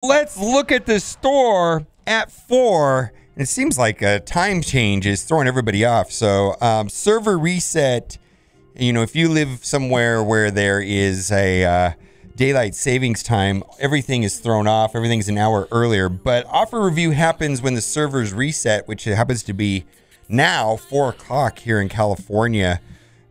Let's look at the store at 4. It seems like a time change is throwing everybody off. So server reset, you know, if you live somewhere where there is a daylight savings time, everything is thrown off. Everything's an hour earlier. But offer review happens when the servers reset, which happens to be now 4 o'clock here in California.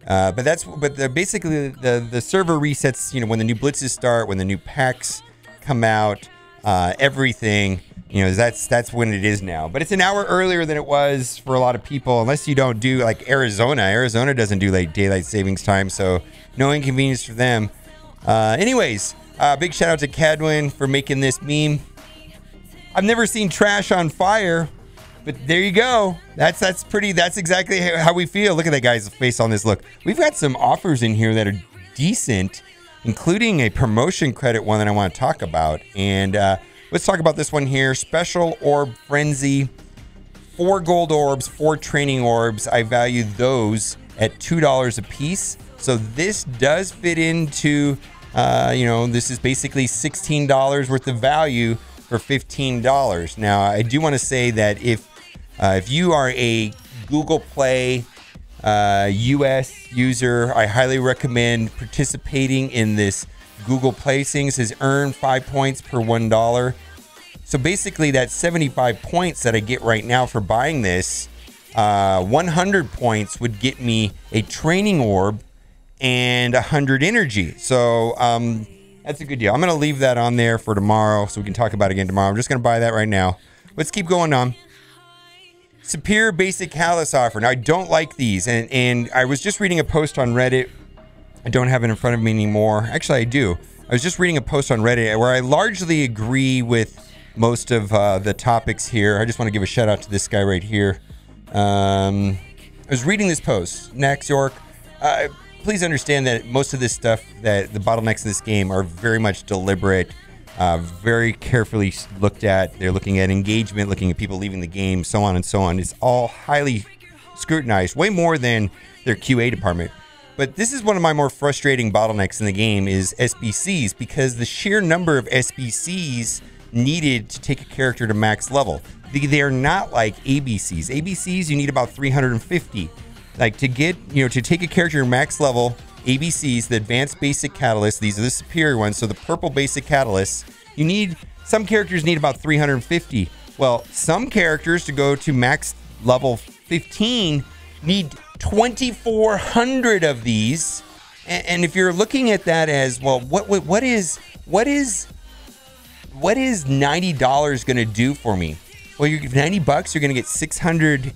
Basically the server resets, you know, when the new blitzes start, when the new packs come out. Everything, you know, that's when it is now. But it's an hour earlier than it was for a lot of people, unless you don't do like Arizona. Arizona doesn't do like daylight savings time, so no inconvenience for them. Anyways, big shout out to Cadwin for making this meme. I've never seen trash on fire, but there you go. That's exactly how we feel. Look at that guy's face on this. Look, we've got some offers in here that are decent, including a promotion credit one that I want to talk about. And let's talk about this one here. Special Orb Frenzy. 4 gold orbs, 4 training orbs. I value those at $2 a piece. So this does fit into, you know, this is basically $16 worth of value for $15. Now, I do want to say that if you are a Google Play US user, I highly recommend participating in this Google Play thing. It says earn 5 points per $1. So basically that's 75 points that I get right now for buying this. 100 points would get me a training orb and 100 energy. So that's a good deal. I'm going to leave that on there for tomorrow so we can talk about it again tomorrow. I'm just going to buy that right now. Let's keep going on. Superior Basic Catalyst offer. Now, I don't like these, and I was just reading a post on Reddit. I don't have it in front of me anymore. Actually, I do. I was just reading a post on Reddit where I largely agree with most of the topics here. I just want to give a shout out to this guy right here. I was reading this post. Nax York, please understand that most of this stuff, that the bottlenecks of this game are very much deliberate. Very carefully looked at. They're looking at engagement, looking at people leaving the game, so on and so on. It's all highly scrutinized, way more than their QA department. But this is one of my more frustrating bottlenecks in the game is SBCs, because the sheer number of SBCs needed to take a character to max level. They're not like ABCs. ABCs, you need about 350. Like to get, you know, to take a character to max level, ABCs, the Advanced Basic Catalyst, these are the superior ones. So the purple Basic Catalyst, some characters need about 350. Well, some characters to go to max level 15 need 2,400 of these. And if you're looking at that as, well, what is $90 going to do for me? Well, you're $90, you're going to get 600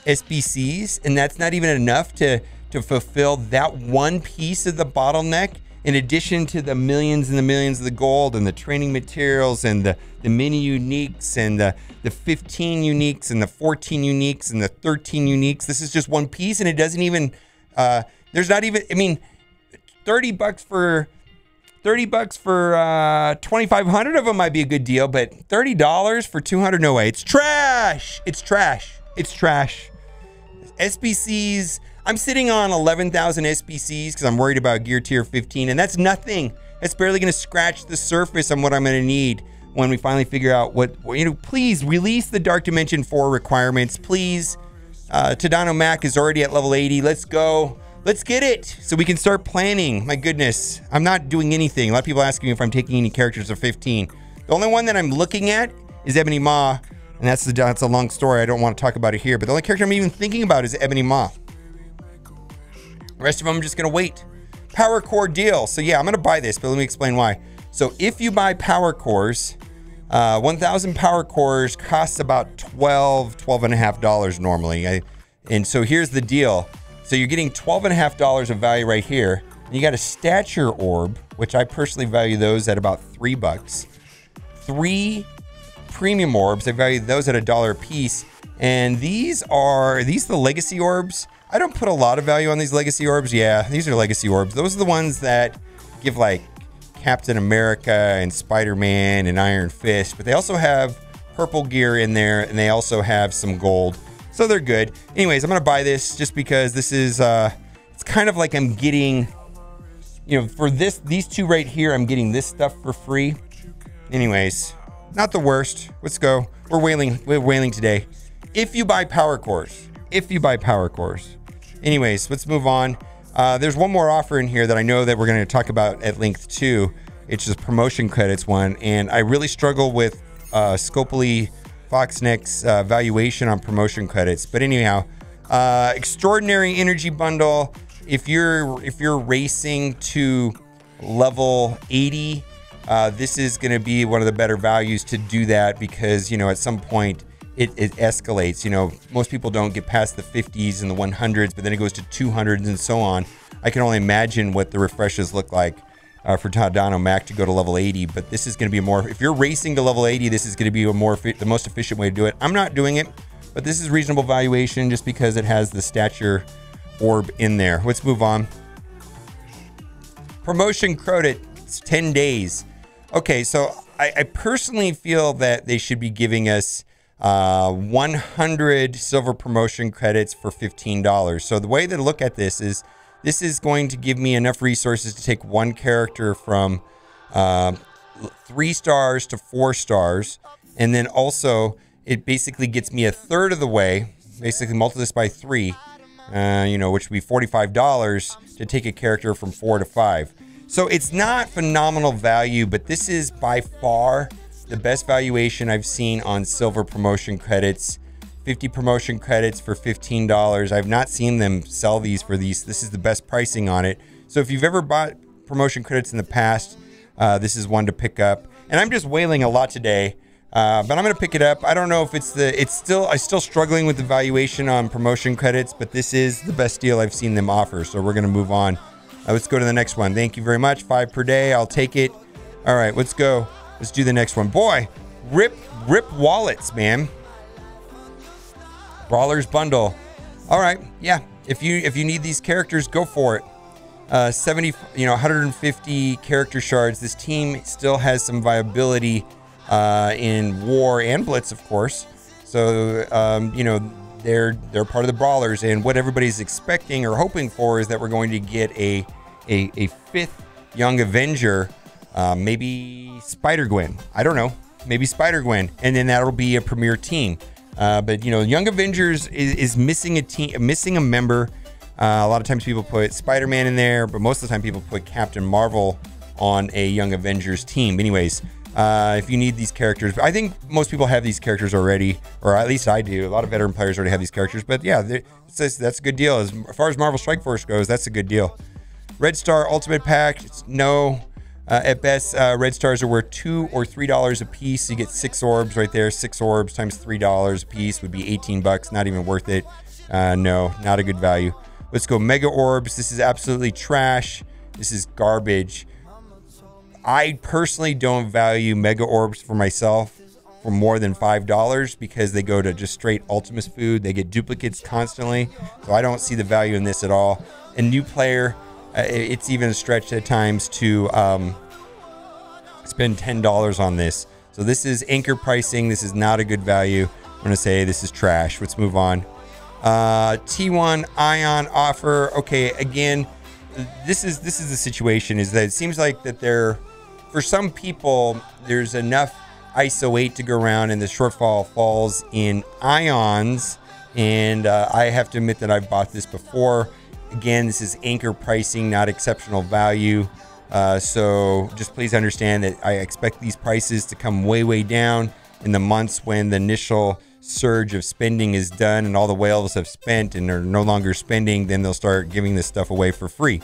SBCs, and that's not even enough to fulfill that one piece of the bottleneck, in addition to the millions and the millions of the gold and the training materials and the mini uniques and the 15 uniques and the 14 uniques and the 13 uniques. This is just one piece, and it doesn't even, there's not even, I mean, $30 for 2,500 of them might be a good deal, but $30 for 200, no way. It's trash. It's trash. It's trash. SBCs, I'm sitting on 11,000 SBCs because I'm worried about gear tier 15, and that's nothing. That's barely going to scratch the surface on what I'm going to need when we finally figure out what, you know, please release the Dark Dimension 4 requirements, please. Tadano Mac is already at level 80. Let's go. Let's get it so we can start planning. My goodness, I'm not doing anything. A lot of people asking me if I'm taking any characters of 15. The only one that I'm looking at is Ebony Maw, and that's a long story. I don't want to talk about it here, but the only character I'm even thinking about is Ebony Maw. The rest of them I'm just going to wait. Power Core deal. So yeah, I'm going to buy this, but let me explain why. So if you buy Power Cores, 1,000 Power Cores costs about $12.5 normally. And so here's the deal. So you're getting $12.5 of value right here. And you got a Stature Orb, which I personally value those at about $3. 3 Premium Orbs, I value those at $1 a piece. And these the Legacy Orbs? I don't put a lot of value on these Legacy Orbs. Yeah, these are Legacy Orbs. Those are the ones that give like Captain America and Spider-Man and Iron Fist, but they also have purple gear in there, and they also have some gold. So they're good. Anyways, I'm going to buy this just because this is, it's kind of like I'm getting, you know, for these two right here, I'm getting this stuff for free. Anyways, Not the worst. Let's go. We're whaling today. If you buy power cores. Anyways, let's move on. There's one more offer in here that I know that we're going to talk about at length too. It's just promotion credits one. And I really struggle with Scopely Foxneck's valuation on promotion credits. But anyhow, extraordinary energy bundle. If you're racing to level 80, this is going to be one of the better values to do that, because, you know, at some point it escalates. You know, most people don't get past the 50s and the 100s, but then it goes to 200s and so on. I can only imagine what the refreshes look like for Tadano Mac to go to level 80, but this is going to be more, if you're racing to level 80, this is going to be the most efficient way to do it. I'm not doing it, but this is reasonable valuation just because it has the stature orb in there. Let's move on. Promotion credit, it's 10 days. Okay, so I personally feel that they should be giving us 100 silver promotion credits for $15. So the way to look at this is going to give me enough resources to take one character from 3 stars to 4 stars. And then also it basically gets me a third of the way, basically multiply this by 3, you know, which would be $45 to take a character from 4 to 5. So it's not phenomenal value, but this is by far the best valuation I've seen on silver promotion credits. 50 promotion credits for $15. I've not seen them sell these for these. This is the best pricing on it. So if you've ever bought promotion credits in the past, this is one to pick up. And I'm just whaling a lot today, but I'm going to pick it up. I don't know if I'm still struggling with the valuation on promotion credits, but this is the best deal I've seen them offer. So we're going to move on. Let's go to the next one. Thank you very much. 5 per day. I'll take it. All right, let's go. Let's do the next one. Boy, rip wallets, man. Brawlers Bundle. All right, yeah. If you need these characters, go for it. 150 character shards. This team still has some viability in War and Blitz, of course. So you know, they're part of the Brawlers, and what everybody's expecting or hoping for is that we're going to get a 5th Young Avenger, maybe Spider-Gwen. I don't know, maybe Spider-Gwen, and then that'll be a premier team. But you know, Young Avengers is missing a team, missing a member. A lot of times people put Spider-Man in there, but most of the time people put Captain Marvel on a Young Avengers team. Anyways, if you need these characters, I think most people have these characters already, or at least I do. A lot of veteran players already have these characters, but yeah, that's a good deal. As far as Marvel Strike Force goes, that's a good deal. Red Star Ultimate Pack, no. At best, red stars are worth $2 or $3 a piece. You get 6 orbs right there. 6 orbs times $3 a piece would be 18 bucks. Not even worth it. No, not a good value. Let's go Mega Orbs. This is absolutely trash. This is garbage. I personally don't value Mega Orbs for myself for more than $5 because they go to just straight Ultimus food. They get duplicates constantly. So I don't see the value in this at all. A new player, it's even stretched at times to spend $10 on this. So this is anchor pricing. This is not a good value. I'm going to say this is trash. Let's move on. T1 Ion offer. Okay, again, this is the situation, is that it seems like that for some people, there's enough ISO 8 to go around and the shortfall falls in ions. And I have to admit that I've bought this before. Again, this is anchor pricing, not exceptional value. So just please understand that I expect these prices to come way, way down in the months when the initial surge of spending is done and all the whales have spent and are no longer spending. Then they'll start giving this stuff away for free.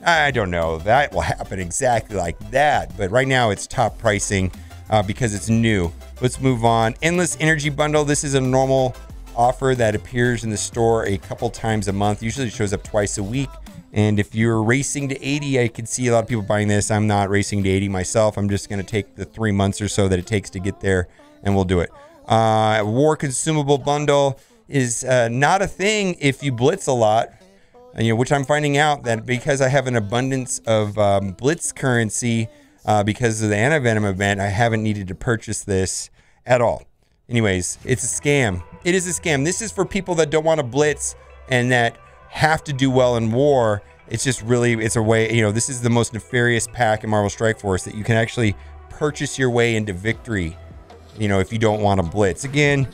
I don't know. That will happen exactly like that. But right now it's top pricing because it's new. Let's move on. Endless Energy Bundle. This is a normal offer that appears in the store a couple times a month. Usually it shows up twice a week. And if you're racing to 80, I could see a lot of people buying this. I'm not racing to 80 myself. I'm just going to take the 3 months or so that it takes to get there, and we'll do it. War Consumable Bundle is not a thing if you blitz a lot, which I'm finding out that because I have an abundance of blitz currency because of the Antivenom event, I haven't needed to purchase this at all. Anyways, it's a scam. It is a scam. This is for people that don't want to blitz and that have to do well in war. It's just really, it's a way, this is the most nefarious pack in Marvel Strike Force, that you can actually purchase your way into victory you know, if you don't want to blitz. Again,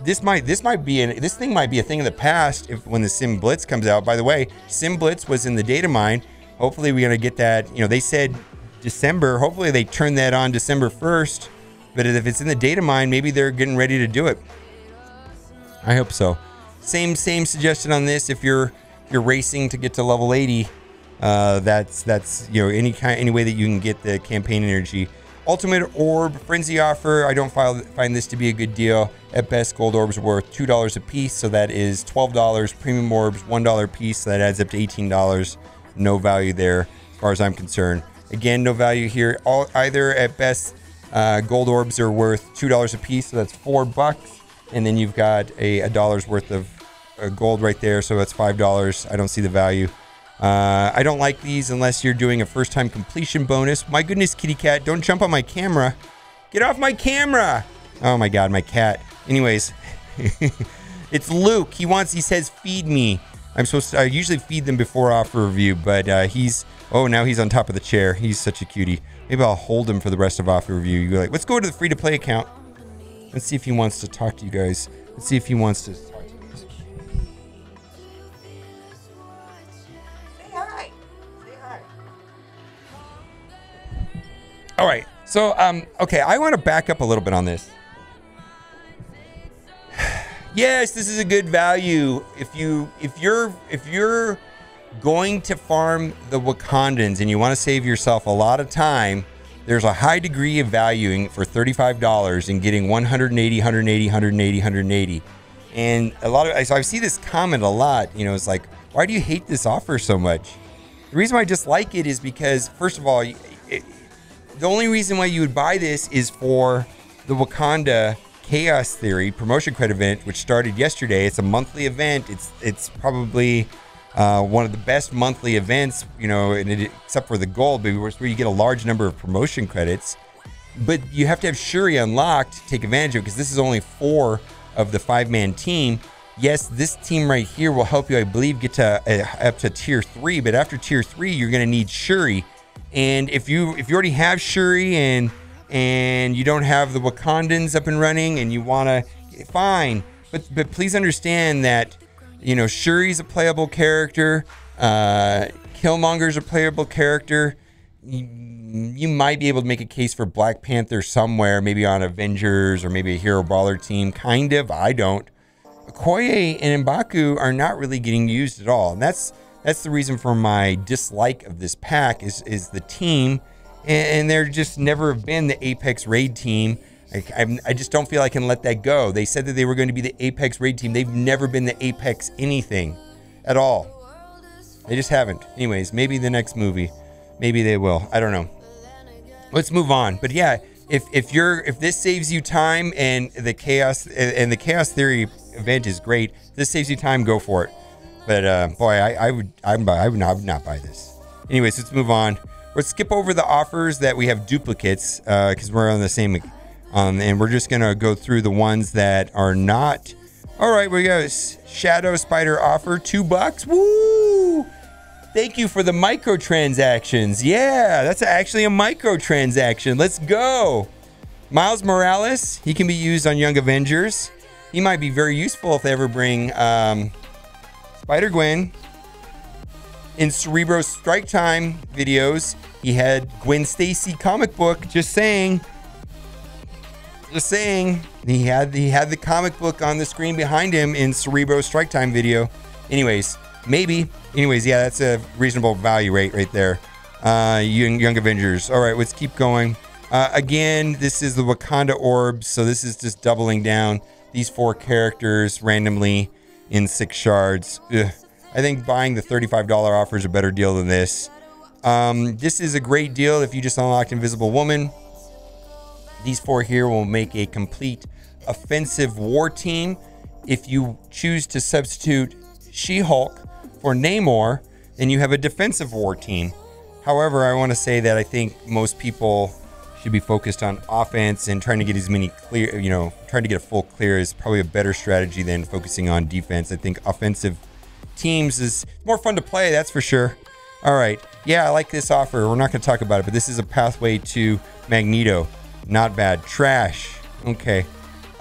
this thing might be a thing of the past when the Sim Blitz comes out. By the way, Sim Blitz was in the data mine. Hopefully we're gonna get that. You know, they said December. Hopefully they turn that on December 1st. But if it's in the data mine, maybe they're getting ready to do it. I hope so. Same suggestion on this. If you're racing to get to level 80, that's you know, any way that you can get the campaign energy. Ultimate Orb Frenzy offer. I don't find this to be a good deal. At best, gold orbs are worth $2 a piece, so that is $12. Premium orbs $1 a piece, so that adds up to $18. No value there, as far as I'm concerned. Again, no value here. Either at best, gold orbs are worth $2 a piece, so that's $4. And then you've got a dollar's worth of gold right there, so that's $5. I don't see the value. I don't like these unless you're doing a first-time completion bonus. My goodness, kitty cat, don't jump on my camera. Get off my camera. Oh my God, my cat. Anyways, it's Luke. He says, feed me. I usually feed them before offer review, but now he's on top of the chair. He's such a cutie. Maybe I'll hold him for the rest of offer review. You go like, let's go to the free-to-play account. Let's see if he wants to talk to you guys. Let's see if he wants to talk to you guys. Say hi. Say hi. All right. So, okay, I want to back up a little bit on this. Yes, this is a good value. If you're going to farm the Wakandans and you want to save yourself a lot of time, there's a high degree of valuing for $35 and getting 180, 180, 180, 180. And so I see this comment a lot, you know, it's like, why do you hate this offer so much? The reason why I dislike it is because, first of all, the only reason why you would buy this is for the Wakanda Chaos Theory promotion credit event, which started yesterday. It's a monthly event. It's probably one of the best monthly events, you know, except for the gold, but where you get a large number of promotion credits. But you have to have Shuri unlocked to take advantage of it, because this is only 4 of the 5-man team. Yes, this team right here will help you, I believe, get to up to tier 3. But after tier 3, you're going to need Shuri. And if you already have Shuri and you don't have the Wakandans up and running and you want to, fine. But please understand that, you know, Shuri's a playable character. Killmonger's a playable character. You might be able to make a case for Black Panther somewhere, maybe on Avengers or maybe a Hero Brawler team. Kind of. I don't. Okoye and M'Baku are not really getting used at all. And that's the reason for my dislike of this pack is the team. And they're just never have been the Apex Raid team. I just don't feel I can let that go. They said that they were going to be the Apex Raid team. They've never been the Apex anything at all. They just haven't. Anyways, maybe the next movie, maybe they will. I don't know. Let's move on. But yeah, if this saves you time and the Chaos Theory event is great, if this saves you time, go for it. But boy, I would not buy this. Anyways, let's move on. Let's skip over the offers that we have duplicates because we're on the same. And we're just gonna go through the ones that are not. All right, we got Shadow Spider offer, $2. Woo! Thank you for the microtransactions. Yeah, that's actually a microtransaction. Let's go. Miles Morales, he can be used on Young Avengers. He might be very useful if they ever bring Spider-Gwen. In Cerebro's Strike Time videos, he had Gwen Stacy comic book. Just saying. He had the comic book on the screen behind him in Cerebro's Strike Time video. Anyways, maybe. Anyways, yeah, that's a reasonable value rate right there. Young Avengers. All right, let's keep going. Again, this is the Wakanda Orbs, so this is just doubling down these 4 characters randomly in 6 shards. Ugh. I think buying the $35 offer is a better deal than this. This is a great deal if you just unlocked Invisible Woman. These 4 here will make a complete offensive war team. If you choose to substitute She-Hulk for Namor, then you have a defensive war team. However, I want to say that I think most people should be focused on offense, and trying to get as many clear, trying to get a full clear is probably a better strategy than focusing on defense. I think offensive teams is more fun to play, that's for sure. All right, yeah, I like this offer. We're not going to talk about it, but this is a pathway to Magneto. Not bad. Trash. Okay.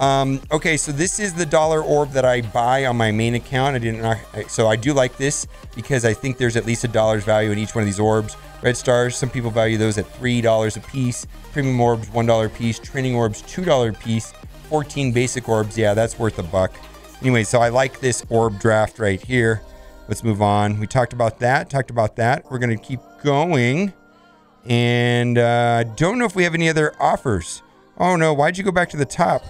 Okay, so this is the dollar orb that I buy on my main account. So I do like this because I think there's at least $1 value in each one of these orbs. Red stars, some people value those at $3 a piece. Premium orbs, $1 a piece. Training orbs, $2 a piece. 14 basic orbs, yeah, that's worth $1. Anyway, so I like this orb draft right here. Let's move on. We talked about that. We're going to keep going. And don't know if we have any other offers. Oh, no. Why'd you go back to the top?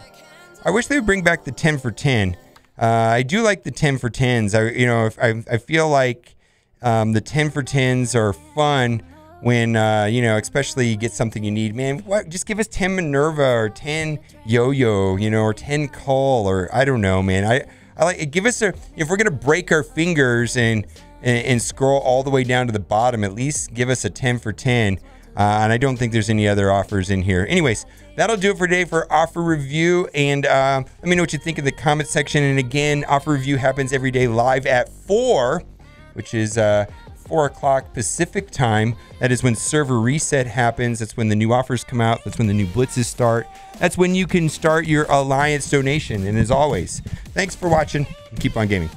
I wish they would bring back the 10 for 10. I do like the 10 for 10s. I feel like the 10 for 10s are fun when, especially you get something you need. Man, what? Just give us 10 Minerva or 10 Yo-Yo, or 10 Cull, or I don't know, man. I like it. Give us if we're going to break our fingers and scroll all the way down to the bottom, at least give us a 10 for 10. And I don't think there's any other offers in here. Anyways, that'll do it for today for offer review. And let me know what you think in the comment section. And again, offer review happens every day live at 4, which is 4 o'clock Pacific time. That is when server reset happens. That's when the new offers come out. That's when the new blitzes start. That's when you can start your alliance donation. And as always, thanks for watching and keep on gaming.